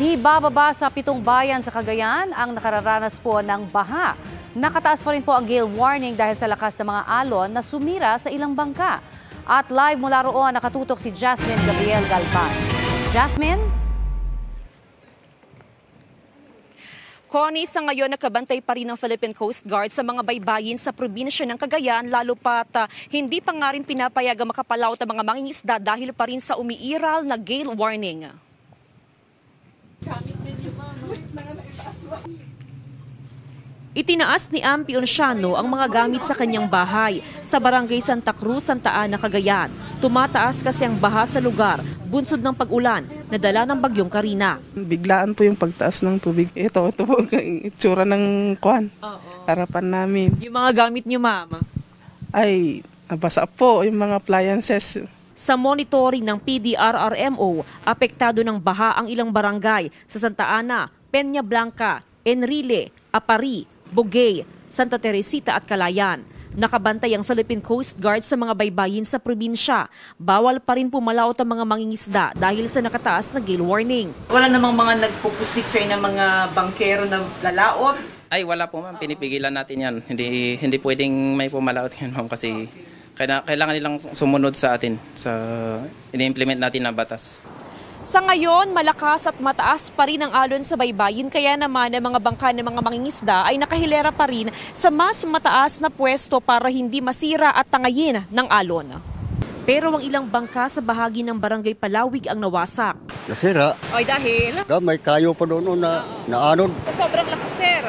Di bababa sa 7 bayan sa Cagayan ang nakararanas po ng baha. Nakataas pa rin po ang gale warning dahil sa lakas ng mga alon na sumira sa ilang bangka. At live mula roon nakatutok si Jasmine Gabriel Galban. Jasmine? Connie, sa ngayon nakabantay pa rin ng Philippine Coast Guard sa mga baybayin sa probinsya ng Cagayan, lalo pat hindi pa nga rin pinapayag ang makapalaot ang mga mangingisda dahil pa rin sa umiiral na gale warning. Itinaas ni Ampi Onciano ang mga gamit sa kanyang bahay sa barangay Santa Cruz, Santa Ana, Cagayan. Tumataas kasi ang baha sa lugar, bunsod ng pag-ulan na dala ng bagyong Karina. Biglaan po yung pagtaas ng tubig. Ito po ang itsura ng kuwan. Harapan namin. Yung mga gamit niyo, mama? Ay, nabasa po yung mga appliances. Sa monitoring ng PDRRMO, apektado ng baha ang ilang barangay sa Santa Ana, Peña Blanca, Enrile, Apari, Bugay, Santa Teresita at Calayan. Nakabantay ang Philippine Coast Guard sa mga baybayin sa probinsya. Bawal pa rin pumalaot ang mga mangingisda dahil sa nakataas na gale warning. Wala namang mga nagpupuslit sir ng mga bangkero na lalaot? Ay, wala po ma'am. Pinipigilan natin yan. Hindi pwedeng may pumalaot yan ma'am kasi kailangan nilang sumunod sa atin sa ini-implement natin na batas. Sa ngayon, malakas at mataas pa rin ang alon sa baybayin, kaya naman ang mga bangka ng mga mangingisda ay nakahilera pa rin sa mas mataas na pwesto para hindi masira at tangayin ng alon. Pero ang ilang bangka sa bahagi ng Barangay Palawig ang nawasak. Nasira. Ay dahil? May kayo pa doon na anod. Sobrang lakas sir.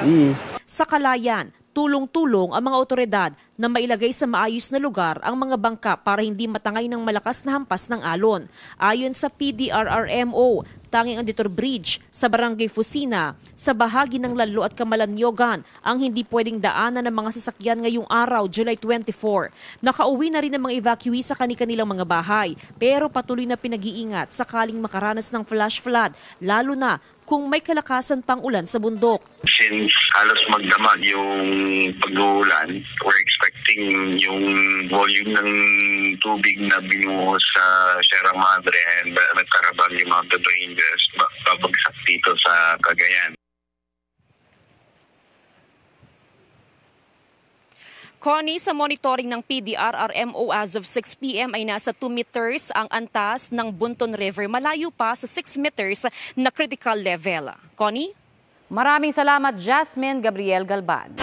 Sa Calayan, tulong-tulong ang mga otoridad na mailagay sa maayos na lugar ang mga bangka para hindi matangay ng malakas na hampas ng alon. Ayon sa PDRRMO, tanging ang Detour Bridge sa Barangay Fusina, sa bahagi ng Lalo at Camalaniyogan ang hindi pwedeng daanan ng mga sasakyan ngayong araw, July 24. Nakauwi na rin ang mga evacuee sa kanilang mga bahay, pero patuloy na pinag-iingat sakaling makaranas ng flash flood, lalo na kung may kalakasan pang ulan sa bundok. Since halos magdamag yung pag-uulan, we're expecting yung volume ng tubig na binuhos sa Sierra Madre and nagkarabang yung Mountain Ranges babagsak dito sa Cagayan. Connie, sa monitoring ng PDRRMO as of 6 p.m. ay nasa 2 meters ang antas ng Bunton River. Malayo pa sa 6 meters na critical level. Connie? Maraming salamat, Jasmine Gabriel Galban.